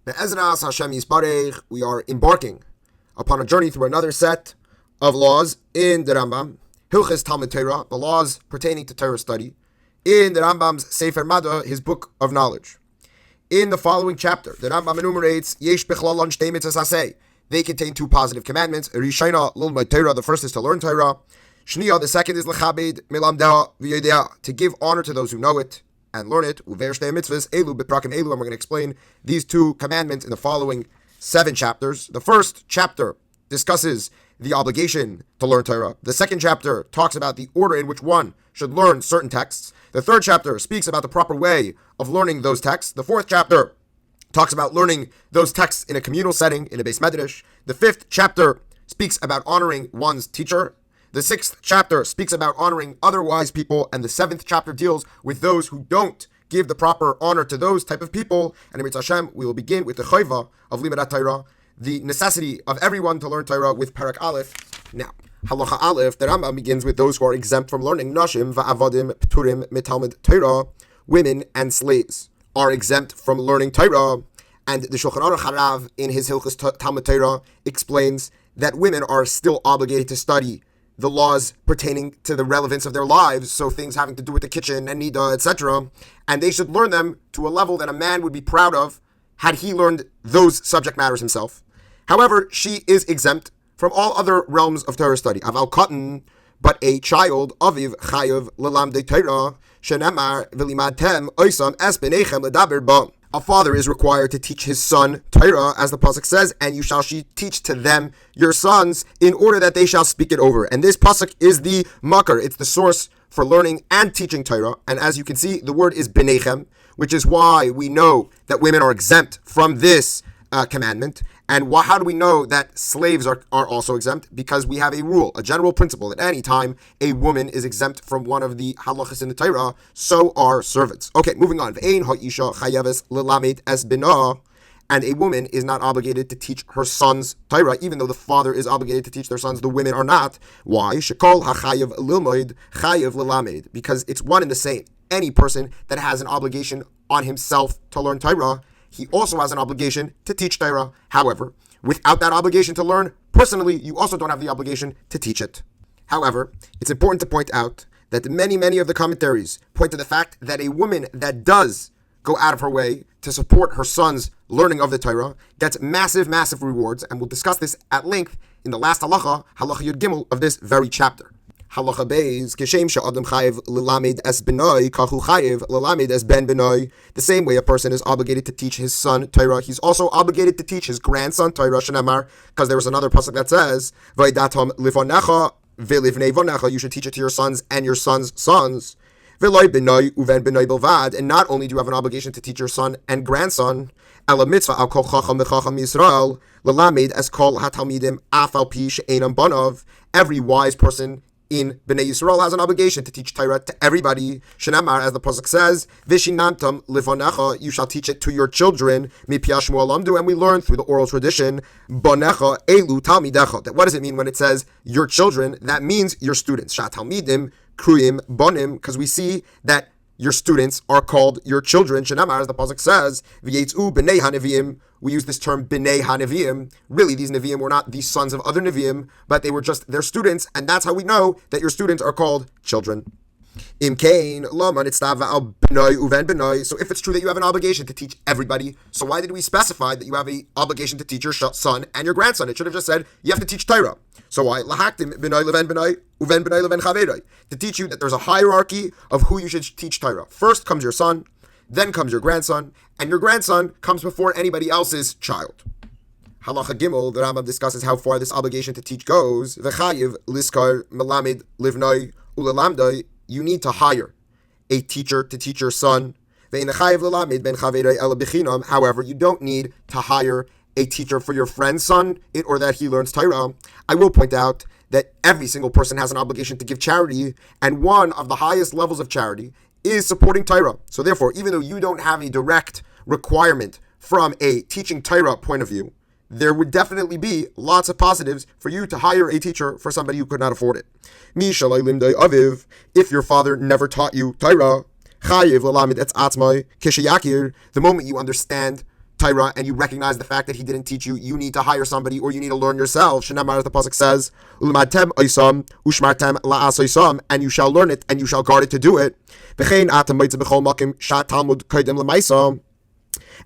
Be'ezras Hashem Yisbarech, we are embarking upon a journey through another set of laws in the Rambam, Hilchos Talmud Torah, the laws pertaining to Torah study, in the Rambam's Sefer Mada, his book of knowledge. In the following chapter, the Rambam enumerates Yesh Bechlalon Shtei Mitzvos Aseh. They contain two positive commandments. Rishayna Lilmod Torah, the first is to learn Torah. Shniya, the second is Lechabed Melamdeha V'Yodea, to give honor to those who know it and learn it. Uver Shtei Mitzvos Elu Beprakim Elu, and we're going to explain these two commandments in the following 7 chapters. The first chapter discusses the obligation to learn Torah. The second chapter talks about the order in which one should learn certain texts. The third chapter speaks about the proper way of learning those texts. The fourth chapter talks about learning those texts in a communal setting, in a Beis Medrash. The fifth chapter speaks about honoring one's teacher. The sixth chapter speaks about honoring other wise people. And the seventh chapter deals with those who don't give the proper honor to those type of people. And in Mitzvah Hashem, we will begin with the chayva of Limedat Torah, the necessity of everyone to learn Torah, with Parak Aleph. Now, Halacha Aleph, the Rambam begins with those who are exempt from learning. Nashim va'avadim pturim mitalmud Torah, women and slaves are exempt from learning Torah. And the Shulchan Aruch Harav, in his Hilchos Talmud Torah, explains that women are still obligated to study the laws pertaining to the relevance of their lives, so things having to do with the kitchen and nida, etc. And they should learn them to a level that a man would be proud of had he learned those subject matters himself. However, she is exempt from all other realms of Torah study. Aval katan, but a child, aviv chayav lelamdei Torah, shenemar v'limadtem oisam es b'neichem ledaber ba. A father is required to teach his son Torah, as the pasuk says, and you shall teach to them your sons, in order that they shall speak it over. And this pasuk is the makar, it's the source for learning and teaching Torah. And as you can see, the word is b'neichem, which is why we know that women are exempt from this commandment. And how do we know that slaves are also exempt? Because we have a rule, a general principle, that any time a woman is exempt from one of the halachas in the Torah, so are servants. Okay, moving on. Ve'ein ha'isha chayaves lelamed es bina, and a woman is not obligated to teach her sons Torah, even though the father is obligated to teach their sons. The women are not. Why? Shekol hachayav lilmoid chayav lelamed, because it's one and the same. Any person that has an obligation on himself to learn Torah, he also has an obligation to teach Torah. However, without that obligation to learn, personally, you also don't have the obligation to teach it. However, it's important to point out that many of the commentaries point to the fact that a woman that does go out of her way to support her son's learning of the Torah gets massive rewards, and we'll discuss this at length in the last halacha, halacha Yud Gimel, of this very chapter. Halacha Beis, Keshem she'adam chayev lelamed es benoi, kachu chayev lelamed es ben benoi. The same way a person is obligated to teach his son Torah, he's also obligated to teach his grandson Torah, shenamar, because there was another pasuk that says, vaydatam livonecha v'livnei vonecha, you should teach it to your sons and your sons' sons. V'loi benoi uven benoi bilvad, and not only do you have an obligation to teach your son and grandson, ela mitzvah al kol chacham v'chacham Yisrael, lelamed es kol hatalmidim af al pi she'enam banav. Every wise person in Bnei Yisrael has an obligation to teach Torah to everybody. Shenamar, as the pasuk says, Vishinantam livonecha, you shall teach it to your children. Mipia Shmuel Amdu, and we learn through the oral tradition, Bonecha elu talmidecha. That what does it mean when it says your children? That means your students. Sha talmidim kruyim bonim, because we see that your students are called your children. Shenamar, as the pasuk says, V'yetzu b'nei hanevim. We use this term b'nei hanevim. Really, these neviim were not the sons of other neviim, but they were just their students, and that's how we know that your students are called children. Im kain laman itztava al b'noi uven b'noi. So if it's true that you have an obligation to teach everybody, so why did we specify that you have an obligation to teach your son and your grandson? It should have just said you have to teach Torah. So why lahaktim b'noi leven b'noi uven b'noi leven chaveroi, to teach you that there's a hierarchy of who you should teach Torah. First comes your son, then comes your grandson, and your grandson comes before anybody else's child. Halacha Gimel, the Rambam discusses how far this obligation to teach goes. V'chayiv liskar melamed livnoi ulelamdoi. You need to hire a teacher to teach your son. However, you don't need to hire a teacher for your friend's son in order that he learns Torah. I will point out that every single person has an obligation to give charity, and one of the highest levels of charity is supporting Torah. So therefore, even though you don't have a direct requirement from a teaching Torah point of view, there would definitely be lots of positives for you to hire a teacher for somebody who could not afford it. If your father never taught you Torah, the moment you understand Torah and you recognize the fact that he didn't teach you, you need to hire somebody or you need to learn yourself. Shenamar, as the pasuk says, "Ulimadtem oisam ushmartem la'asoisam," and you shall learn it and you shall guard it to do it. V'chein atam moitze b'chol makim shat Talmud koydem l'maisa.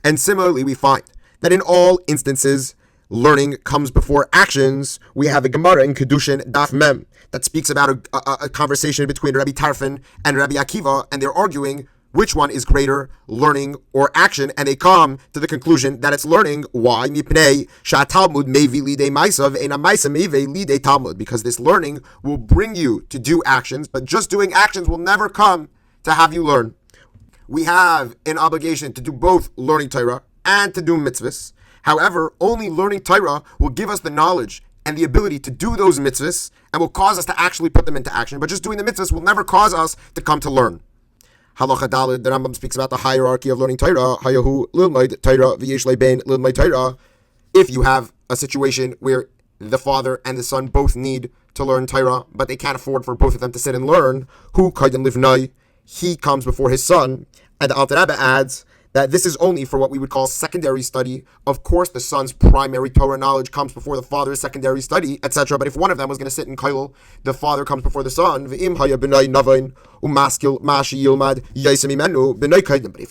And similarly, we find that in all instances, learning comes before actions. We have a Gemara in Kedushin Daf Mem that speaks about a conversation between Rabbi Tarfon and Rabbi Akiva, and they're arguing which one is greater, learning or action, and they come to the conclusion that it's learning. Why? Mipnei Talmud mevi lidei ma'asav eina ma'asa mevi lidei Talmud, because this learning will bring you to do actions, but just doing actions will never come to have you learn. We have an obligation to do both learning Torah and to do mitzvahs. However, only learning Torah will give us the knowledge and the ability to do those mitzvahs and will cause us to actually put them into action. But just doing the mitzvahs will never cause us to come to learn. Halacha Daled, the Rambam speaks about the hierarchy of learning Torah. Hayahu lilmaid Torah v'yesh lebein lilmaid Torah. If you have a situation where the father and the son both need to learn Torah, but they can't afford for both of them to sit and learn, hu kaidem livnai, he comes before his son. And the Alter Rebbe adds that this is only for what we would call secondary study. Of course, the son's primary Torah knowledge comes before the father's secondary study, etc. But if one of them was going to sit in kollel, the father comes before the son. But if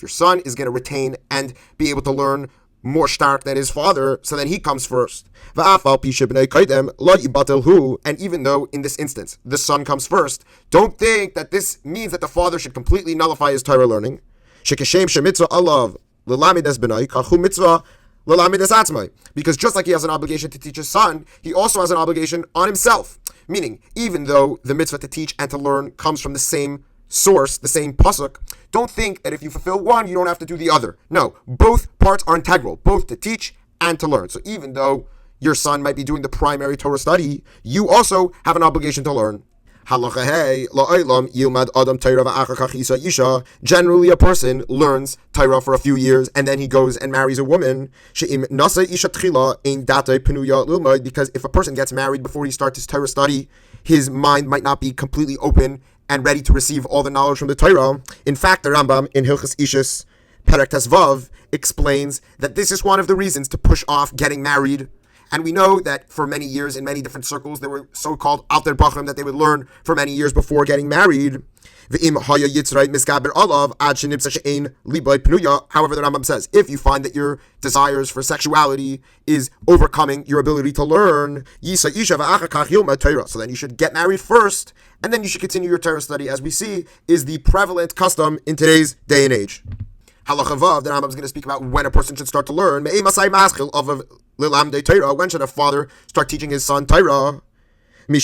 your son is going to retain and be able to learn more stark than his father, so then he comes first. And even though in this instance the son comes first, don't think that this means that the father should completely nullify his Torah learning. Because just like he has an obligation to teach his son, he also has an obligation on himself. Meaning, even though the mitzvah to teach and to learn comes from the same source, the same pasuk, don't think that if you fulfill one, you don't have to do the other. No, both parts are integral, both to teach and to learn. So even though your son might be doing the primary Torah study, you also have an obligation to learn. Generally, a person learns Torah for a few years and then he goes and marries a woman. Because if a person gets married before he starts his Torah study, his mind might not be completely open and ready to receive all the knowledge from the Torah. In fact, the Rambam in Hilchos Ishus Perek Tesvav explains that this is one of the reasons to push off getting married. And we know that for many years in many different circles, there were so-called alter bachrim that they would learn for many years before getting married. However, the Rambam says, if you find that your desires for sexuality is overcoming your ability to learn, so then you should get married first, and then you should continue your Torah study, as we see is the prevalent custom in today's day and age. Halacha Vav, the Rambam is going to speak about when a person should start to learn. When should a father start teaching his son Torah? From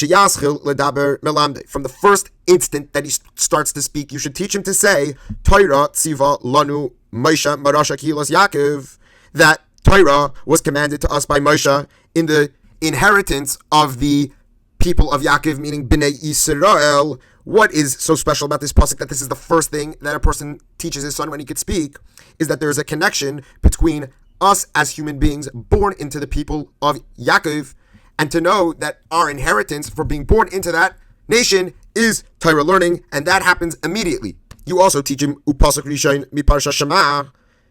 the first instant that he starts to speak, you should teach him to say, Torah tziva lanu Moshe marasha kilos Yaakov, that Torah was commanded to us by Moshe in the inheritance of the people of Yaakov, meaning Bnei Yisrael. What is so special about this pasuk that this is the first thing that a person teaches his son when he could speak, is that there is a connection between us as human beings born into the people of Yaakov, and to know that our inheritance for being born into that nation is Torah learning, and that happens immediately. You also teach him Upasuk Rishon Miparsha Shema,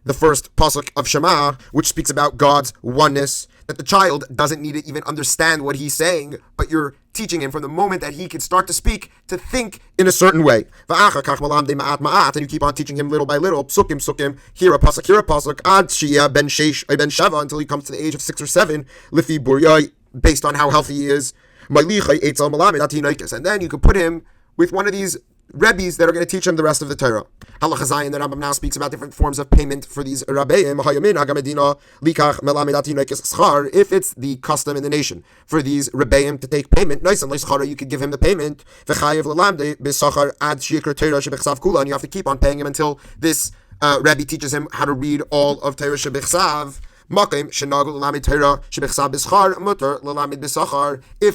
the first pasuk of Shema, which speaks about God's oneness, that the child doesn't need to even understand what he's saying, but you're teaching him from the moment that he can start to speak to think in a certain way. And you keep on teaching him little by little, psukim, here a pasuk, ad shia ben sheish ben shava, until he comes to the age of 6 or 7, lifi buryai, based on how healthy he is. And then you can put him with one of these Rebbes that are going to teach him the rest of the Torah. Halacha Zayin, the Rambam now speaks about different forms of payment for these Rabbeim. If it's the custom in the nation for these Rabbeim to take payment, you could give him the payment. And you have to keep on paying him until this Rebbe teaches him how to read all of Torah Shebichsav. If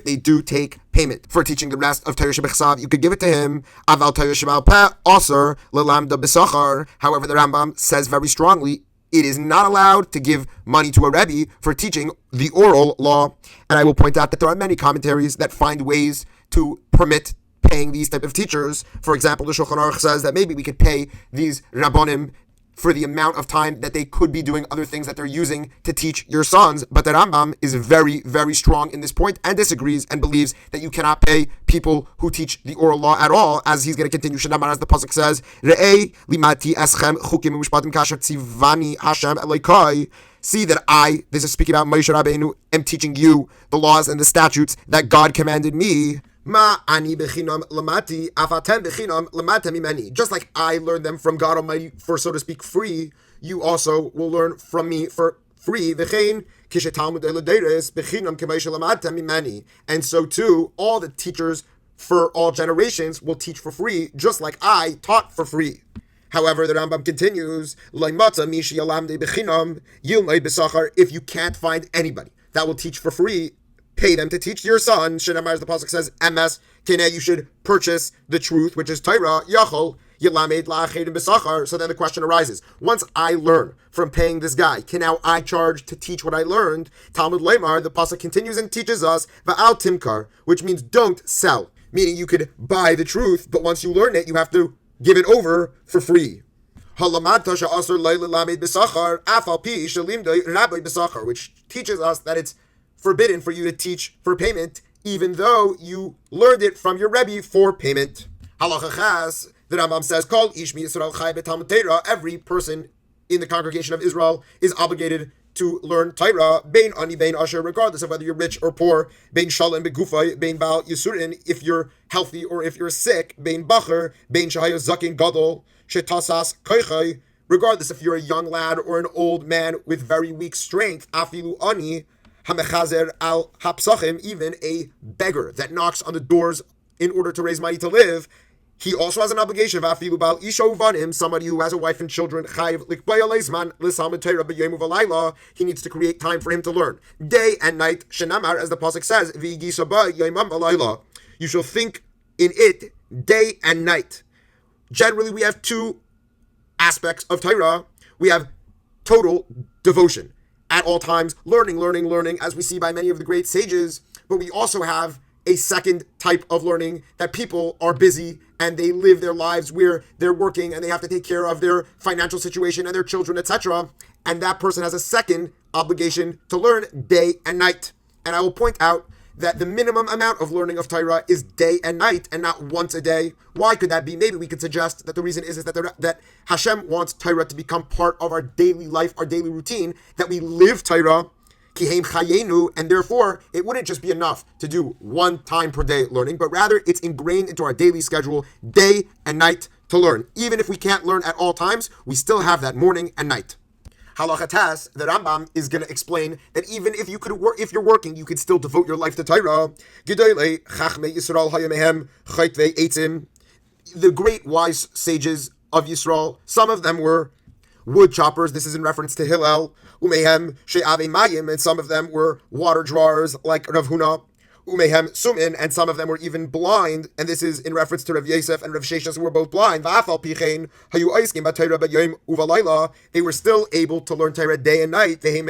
they do take payment for teaching the rest of Torah Shebichsav, you could give it to him. However, the Rambam says very strongly, it is not allowed to give money to a Rebbe for teaching the oral law. And I will point out that there are many commentaries that find ways to permit paying these type of teachers. For example, the Shulchan Aruch says that maybe we could pay these Rabbonim for the amount of time that they could be doing other things that they're using to teach your sons. But the Rambam is very, very strong in this point and disagrees and believes that you cannot pay people who teach the oral law at all, as he's going to continue. Shenamar, as the pasuk says, Re'ei limati eschem chukim u'mishpatim kasher tzivani Hashem Elokai. See that I, this is speaking about Moshe Rabbeinu, am teaching you the laws and the statutes that God commanded me. Ma ani bechinam lamati, afatem bechinam lamatem imeni. Just like I learned them from God Almighty for, so to speak, free, you also will learn from me for free. V'chein kishe Talmud eladeres bechinam k'moshe lamatem imeni. And so too, all the teachers for all generations will teach for free, just like I taught for free. However, the Rambam continues, if you can't find anybody that will teach for free, pay them to teach your son. Shenamar, as the pasuk says, MS, you should purchase the truth, which is Torah, Yachol, Yilamed la'achedim b'sachar. So then the question arises, once I learn from paying this guy, can now I charge to teach what I learned? Talmud Lemar, the pasuk continues and teaches us, Va'al timkar, which means don't sell. Meaning you could buy the truth, but once you learn it, you have to give it over for free. Which teaches us that it's forbidden for you to teach for payment, even though you learned it from your Rebbe for payment. Halacha Chas, the Rambam says, Kol ish mi Yisrael chai b'Talmud Torah, every person in the congregation of Israel is obligated to learn Torah, bein ani bein asher, regardless of whether you're rich or poor, bein shalom begufay, bein bal yisurin, if you're healthy or if you're sick, bein bacher, bein shahayo zakin gadol, shetasas koichay, regardless if you're a young lad or an old man with very weak strength, afilu ani, hamechazer al hapsachim, even a beggar that knocks on the doors in order to raise money to live, he also has an obligation of afilu bal isha uvanim, somebody who has a wife and children, chayiv likbaya leizman l'salmud Torah b'yom uvalayla, he needs to create time for him to learn day and night. Shenamar, as the pasuk says, v'yigisa ba yomam v'layla, you shall think in it day and night. Generally, we have two aspects of Torah. We have total devotion at all times, learning, as we see by many of the great sages. But we also have a second type of learning that people are busy and they live their lives where they're working and they have to take care of their financial situation and their children, etc. And that person has a second obligation to learn day and night. And I will point out that the minimum amount of learning of Torah is day and night and not once a day. Why could that be? Maybe we could suggest that the reason is that Hashem wants Torah to become part of our daily life, our daily routine, that we live Torah, kiheim chayenu, and therefore it wouldn't just be enough to do one time per day learning, but rather it's ingrained into our daily schedule, day and night to learn. Even if we can't learn at all times, we still have that morning and night. Halacha Tas, the Rambam is going to explain that even if you could work, if you're working, you could still devote your life to Torah. The great wise sages of Yisrael, some of them were wood choppers. This is in reference to Hillel. Umehem she'ave mayim, and some of them were water drawers like Rav Huna. Umehem sumin, and some of them were even blind, and this is in reference to Rav Yosef and Rav Sheshas, who were both blind. They were still able to learn Torah day and night. And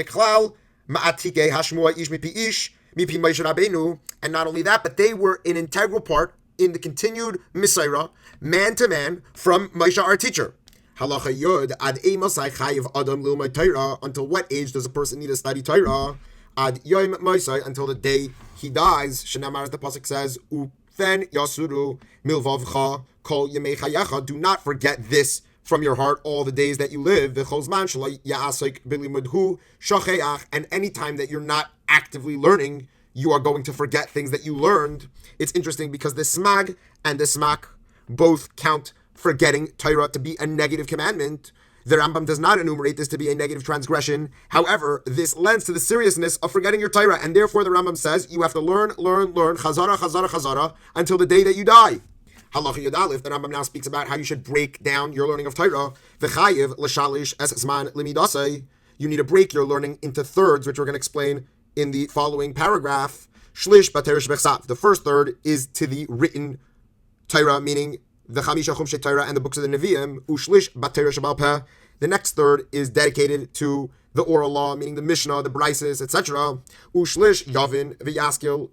not only that, but they were an integral part in the continued Misaira, man to man, from Moshe, our teacher. Halacha Yud, ad emasai chayiv adam l'umay Torah, until what age does a person need to study Torah? Ad yoim Moshe, until the day he dies. Shenamar, as the pasuk says, ufen yasuru milvavcha kol yemei chayecha. Do not forget this from your heart all the days that you live. V'chol zman shalai ya'asik b'limudhu shacheach. And any time that you're not actively learning, you are going to forget things that you learned. It's interesting because the smag and the smak both count forgetting Torah to be a negative commandment. The Rambam does not enumerate this to be a negative transgression. However, this lends to the seriousness of forgetting your Torah, and therefore the Rambam says you have to learn, chazara, until the day that you die. Halacha Yud Aleph, the Rambam now speaks about how you should break down your learning of Torah. V'chayiv l'shalish es zman limidasei. You need to break your learning into thirds, which we're going to explain in the following paragraph. Shlish b'teresh b'chsav. The first third is to the written Torah, meaning the Chamisha Chumshei Torah and the books of the Nevi'im. Ushlish b'teresh b'al peh. The next third is dedicated to the oral law, meaning the Mishneh, the Brises, etc. Ushlish Yavin v'yaskil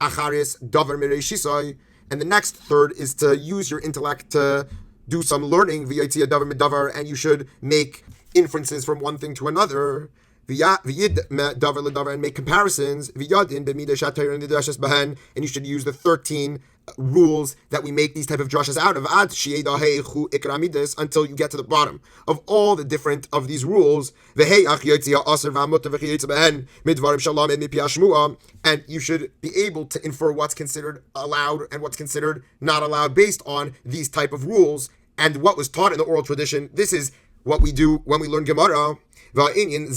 acharis davar mirei shisai. And the next third is to use your intellect to do some learning, v'yatzia davar medavar, and you should make inferences from one thing to another, v'yid davar ledavar, and make comparisons, v'yadin b'midah shatayr nidashes bahen, and you should use the 13 rules that we make these type of drushes out of, ad sheyedahechu ikramidis, until you get to the bottom of all the different of these rules. And you should be able to infer what's considered allowed and what's considered not allowed based on these type of rules and what was taught in the oral tradition. This is what we do when we learn Gemara. And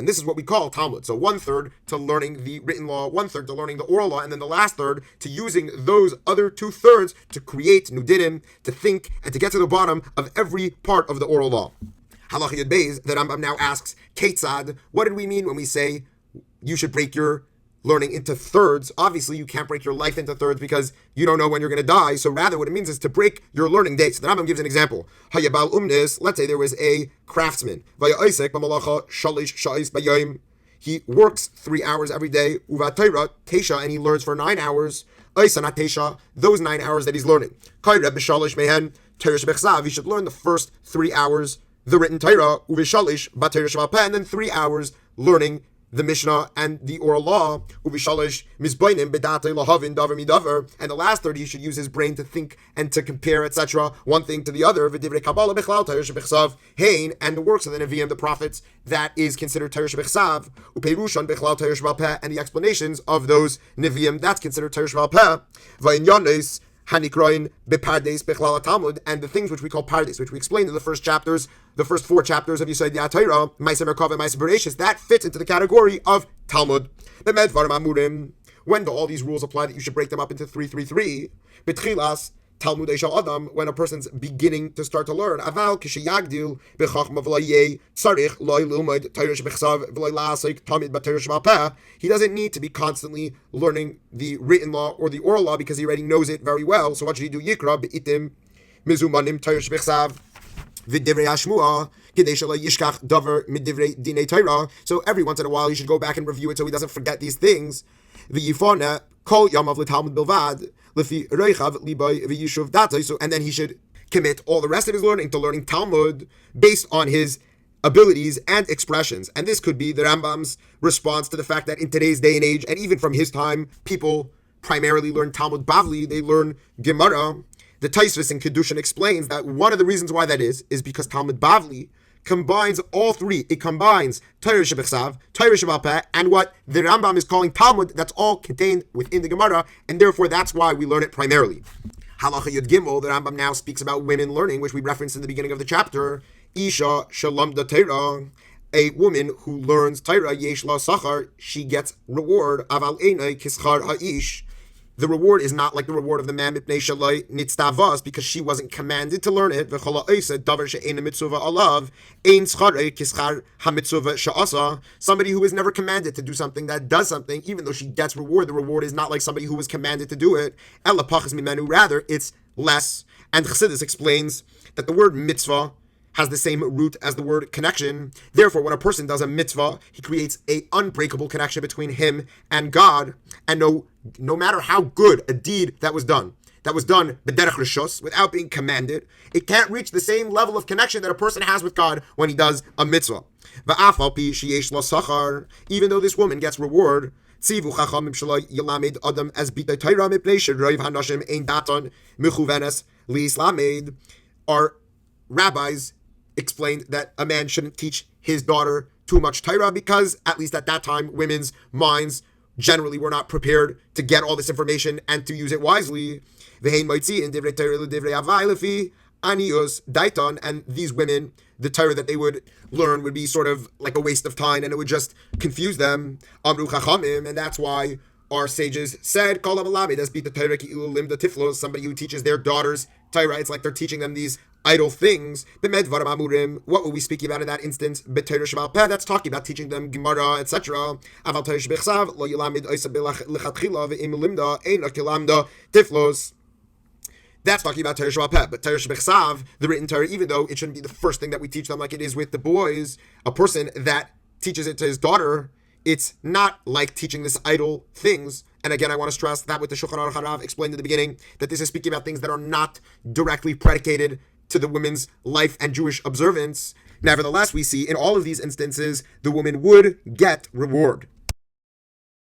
this is what we call Talmud. So 1/3 to learning the written law, 1/3 to learning the oral law, and then the last third to using those other 2/3 to create nudinim, to think, and to get to the bottom of every part of the oral law. Halacha Yud Beis, the Rambam now asks, Ketzad, what did we mean when we say you should break your learning into thirds? Obviously, you can't break your life into thirds because you don't know when you're going to die. So rather, what it means is to break your learning days. So the Rambam gives an example. Hayabal umnis. Let's say there was a craftsman. He works 3 hours every day. Uvatayra tesha, and he learns for 9 hours. Tesha, those 9 hours that he's learning. He should learn the first 3 hours the written Torah, and then 3 hours learning the Mishneh and the oral law, and the last 30 he should use his brain to think and to compare, etc., one thing to the other, and the works of the Nevi'im, the prophets, that is considered Torah Shebechsav, and the explanations of those Nevi'im, that's considered Torah Shebal Hanikroin bepardes bechlal Talmud, and the things which we call pardes, which we explained in the first 4 chapters of Yisod Torah, Ma'aser Merkava and Ma'aser Bereshis, that fits into the category of Talmud. When all these rules apply, that you should break them up into 3. Betchilas Talmud Eishal Adam, when a person's beginning to start to learn. Aval kishiyagdil bechachma v'layeh tzarich loy lumad Torah shebechsav v'loy la'asik tamid b'Torah shebal peh. He doesn't need to be constantly learning the written law or the oral law because he already knows it very well. So what should he do? Yikra be'itim mizumanim Torah shebechsav v'divrei hashmuah k'dei shelo yishkach davar midivrei dinei Torah. So every once in a while he should go back and review it so he doesn't forget these things. V'yifana kol yamav l'talmud bilvad. So, and then he should commit all the rest of his learning to learning Talmud based on his abilities and expressions. And this could be the Rambam's response to the fact that in today's day and age, and even from his time, people primarily learn Talmud Bavli, they learn Gemara. The Taisvis in Kedushin explains that one of the reasons why that is because Talmud Bavli combines all three. It combines Torah Shebechsav, Torah Shebal Peh, and what the Rambam is calling Talmud. That's all contained within the Gemara, and therefore that's why we learn it primarily. Halacha Yud Gimel, the Rambam now speaks about women learning, which we referenced in the beginning of the chapter. Isha Shalamda Torah, a woman who learns Torah, Yesh La Sachar, she gets reward. Aval Einai Kischar Ha'ish. The reward is not like the reward of the man because she wasn't commanded to learn it. Somebody who is never commanded to do something that does something, even though she gets reward, the reward is not like somebody who was commanded to do it. Rather, it's less. And Chassidus explains that the word mitzvah has the same root as the word connection. Therefore, when a person does a mitzvah, he creates an unbreakable connection between him and God. And no matter how good a deed that was done b'derech rishos, without being commanded, it can't reach the same level of connection that a person has with God when he does a mitzvah. Even though this woman gets reward, our rabbis explained that a man shouldn't teach his daughter too much Torah because, at least at that time, women's minds generally were not prepared to get all this information and to use it wisely. And these women, the Torah that they would learn would be sort of like a waste of time and it would just confuse them. And that's why our sages said, somebody who teaches their daughters Torah, it's like they're teaching them these idle things. What were we speaking about in that instance? That's talking about teaching them Gemara, etc. That's talking about Torah Shebal Peh. But Torah Shebechsav, the written Torah, even though it shouldn't be the first thing that we teach them like it is with the boys, a person that teaches it to his daughter, it's not like teaching this idle things. And again, I want to stress that with the Shulchan Aruch Harav explained in the beginning, that this is speaking about things that are not directly predicated to the woman's life and Jewish observance. Nevertheless, we see in all of these instances, the woman would get reward.